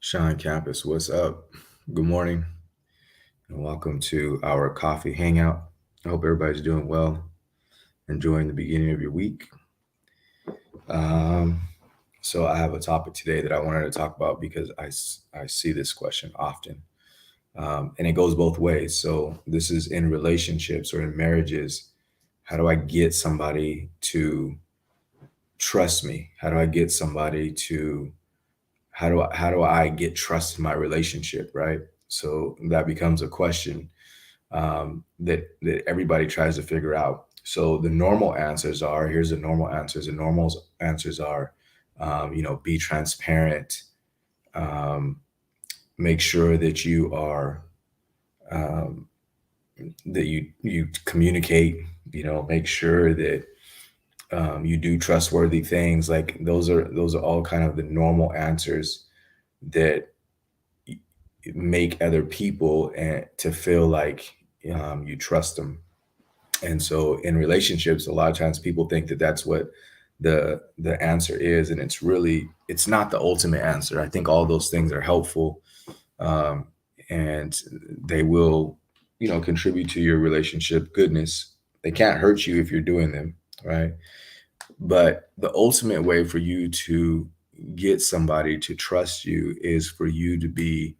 Sean Campus, what's up? Good morning and welcome to our coffee hangout. I hope everybody's doing well, enjoying the beginning of your week. Um, so, I have a topic today that I wanted to talk about because I see this question often, and it goes both ways. So, this is in relationships or in marriages. How do I get somebody to trust me? How do I get somebody to how do I get trust in my relationship, right? So that becomes a question that everybody tries to figure out. So the normal answers are here's the normal answers. The normal answers are, be transparent, um, make sure that you are um, that you communicate. Make sure that you do trustworthy things. Like those are all kind of the normal answers that make other people and to feel like you trust them. And so in relationships, a lot of times people think that that's what the answer is, and it's not the ultimate answer. I think all those things are helpful, um, and they will contribute to your relationship goodness. They can't hurt you if you're doing them right. But the ultimate way for you to get somebody to trust you is for you to be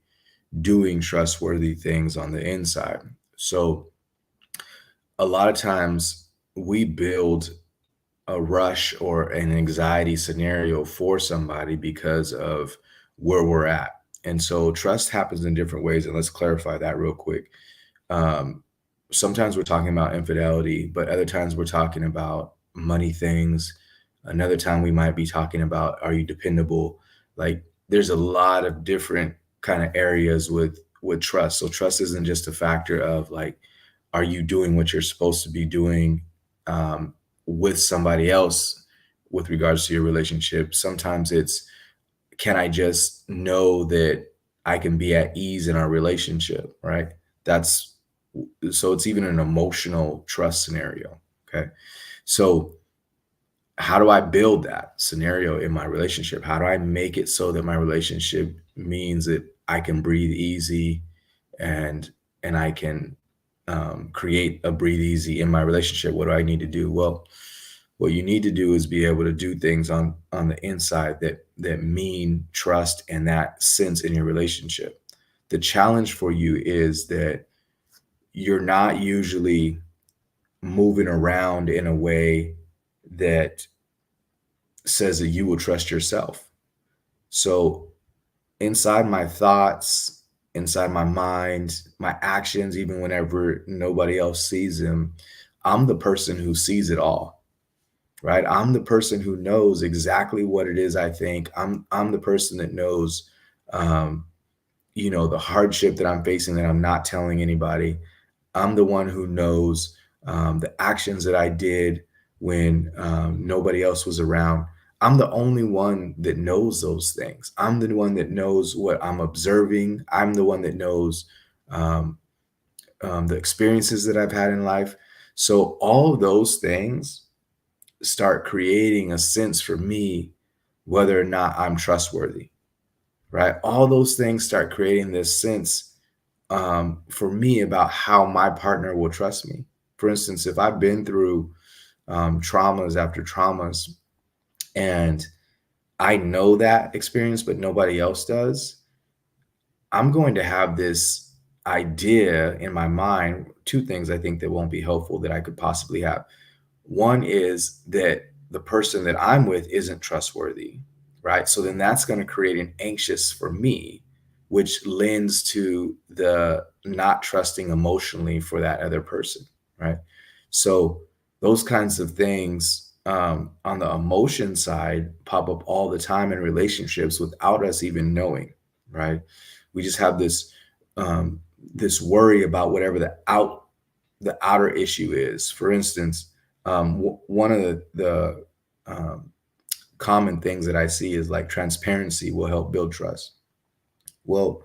doing trustworthy things on the inside. So a lot of times we build a rush or an anxiety scenario for somebody because of where we're at. And so trust happens in different ways. And let's clarify that real quick. Um, Sometimes we're talking about infidelity, but other times we're talking about money things. Another time we might be talking about, are you dependable? Like there's a lot of different kind of areas with trust. So trust isn't just a factor of like, are you doing what you're supposed to be doing um, with somebody else with regards to your relationship? Sometimes it's, can I just know that I can be at ease in our relationship, right? That's so it's even an emotional trust scenario. Okay. So how do I build that scenario in my relationship? How do I make it so that my relationship means that I can breathe easy and I can create a breathe easy in my relationship? What do I need to do? Well, what you need to do is be able to do things on the inside that mean trust and that sense in your relationship. The challenge for you is that you're not usually moving around in a way that says that you will trust yourself. So inside my thoughts, inside my mind, my actions, even whenever nobody else sees them, I'm the person who sees it all, right? I'm the person who knows exactly what it is I think. I'm the person that knows um, the hardship that I'm facing that I'm not telling anybody. I'm the one who knows the actions that I did when nobody else was around. I'm the only one that knows those things. I'm the one that knows what I'm observing. I'm the one that knows um, the experiences that I've had in life. So all of those things start creating a sense for me whether or not I'm trustworthy, right? All those things start creating this sense for me about how my partner will trust me. For instance, if I've been through traumas after traumas and I know that experience, but nobody else does, I'm going to have this idea in my mind. Two things I think that won't be helpful that I could possibly have. One is that the person that I'm with isn't trustworthy, right? So then that's going to create an anxious for me, which lends to the not trusting emotionally for that other person, right? So those kinds of things on the emotion side pop up all the time in relationships without us even knowing, right? We just have um, this worry about whatever the outer issue is. For instance, one of the um, common things that I see is like transparency will help build trust. Well,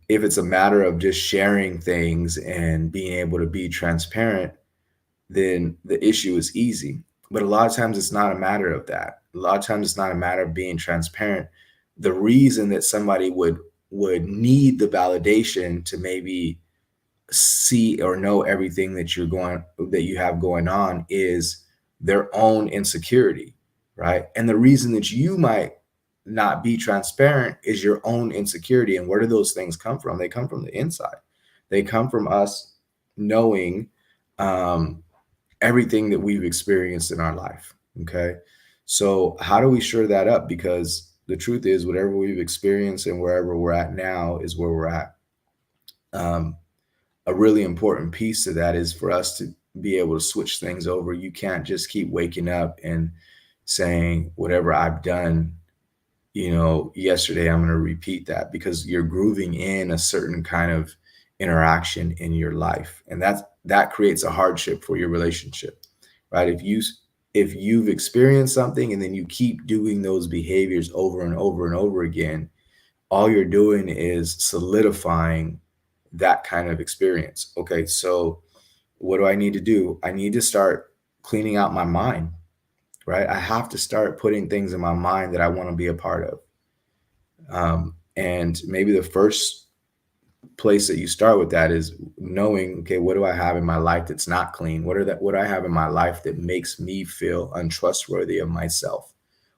if it's a matter of just sharing things and being able to be transparent, then the issue is easy. But a lot of times it's not a matter of that. A lot of times it's not a matter of being transparent. the reason that somebody would need the validation to maybe see or know everything that you have going on is their own insecurity, right? And the reason that you might not be transparent is your own insecurity. And where do those things come from? They come from the inside. They come from us knowing um, everything that we've experienced in our life. Okay. So, how do we shore that up? Because the truth is, whatever we've experienced and wherever we're at now is where we're at. Um, a really important piece to that is for us to be able to switch things over. You can't just keep waking up and saying, whatever I've done, yesterday, I'm going to repeat that, because you're grooving in a certain kind of interaction in your life. And that creates a hardship for your relationship, right? If you've experienced something and then you keep doing those behaviors over and over and over again, all you're doing is solidifying that kind of experience. Okay, so what do I need to do? I need to start cleaning out my mind, right? I have to start putting things in my mind that I want to be a part of. And maybe the first place that you start with that is knowing, okay, what do I have in my life that's not clean? What do I have in my life that makes me feel untrustworthy of myself?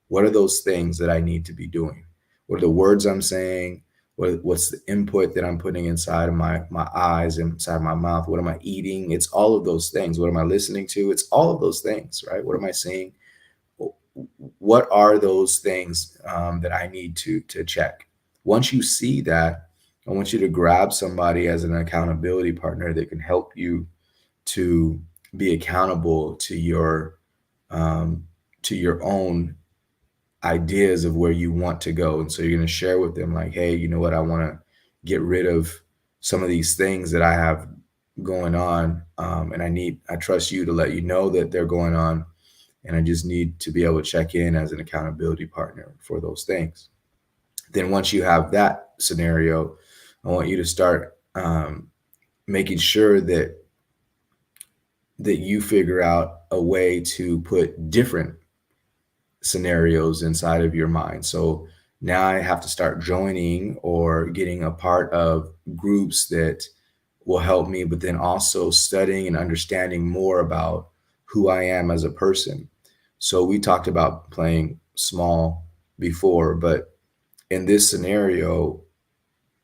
What are those things that I need to be doing? What are the words I'm saying? What's the input that I'm putting inside of my eyes, inside my mouth? What am I eating? It's all of those things. What am I listening to? It's all of those things, right? What am I seeing? What are those things that I need to check? Once you see that, I want you to grab somebody as an accountability partner that can help you to be accountable um, to your own ideas of where you want to go. And so you're going to share with them, like, hey, you know what? I want to get rid of some of these things that I have going on. And I trust you to let you know that they're going on. And I just need to be able to check in as an accountability partner for those things. Then once you have that scenario, I want you to start making sure that you figure out a way to put different scenarios inside of your mind. So now I have to start joining or getting a part of groups that will help me, but then also studying and understanding more about who I am as a person. So we talked about playing small before, but in this scenario,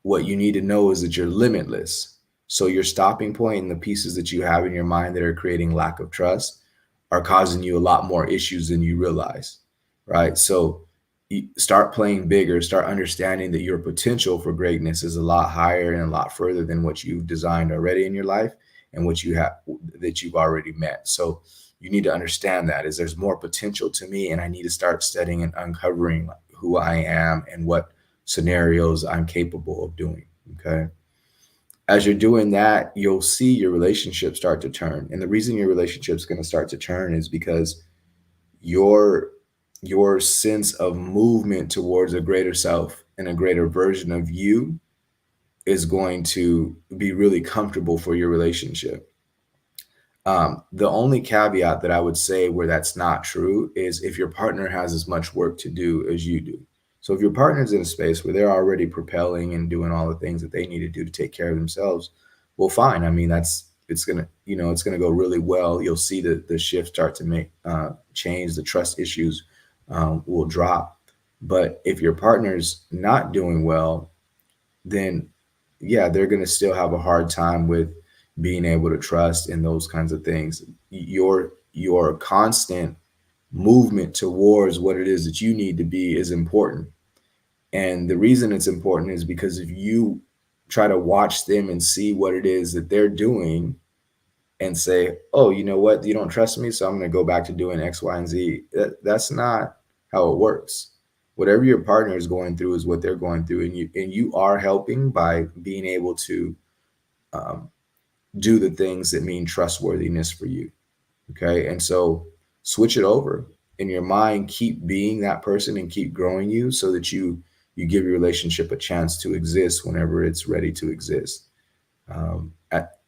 what you need to know is that you're limitless. So your stopping point and the pieces that you have in your mind that are creating lack of trust are causing you a lot more issues than you realize, right? So you start playing bigger, start understanding that your potential for greatness is a lot higher and a lot further than what you've designed already in your life and what you have that you've already met. So you need to understand that is there's more potential to me, and I need to start studying and uncovering who I am and what scenarios I'm capable of doing. Okay. As you're doing that, you'll see your relationship start to turn. And the reason your relationship is going to start to turn is because your your sense of movement towards a greater self and a greater version of you is going to be really comfortable for your relationship. The only caveat that I would say where that's not true is if your partner has as much work to do as you do. So if your partner's in a space where they're already propelling and doing all the things that they need to do to take care of themselves, well, fine. I mean, it's gonna go really well. You'll see the shift start to make change. The trust issues will drop. But if your partner's not doing well, then yeah, they're going to still have a hard time with being able to trust in those kinds of things. Your constant movement towards what it is that you need to be is important. And the reason it's important is because if you try to watch them and see what it is that they're doing and say, "Oh, you know what? You don't trust me, so I'm going to go back to doing X, Y, and Z." That's not how it works. Whatever your partner is going through is what they're going through, and you are helping by being able to um, do the things that mean trustworthiness for you. Okay, and so switch it over in your mind. Keep being that person and keep growing you, so that you give your relationship a chance to exist whenever it's ready to exist.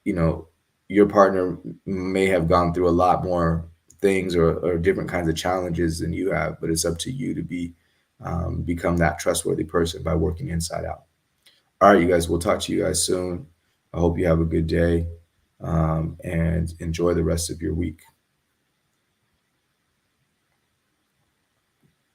You know, your partner may have gone through a lot more things or different kinds of challenges than you have, but it's up to you to be become that trustworthy person by working inside out. All right, you guys, we'll talk to you guys soon. I hope you have a good day and enjoy the rest of your week.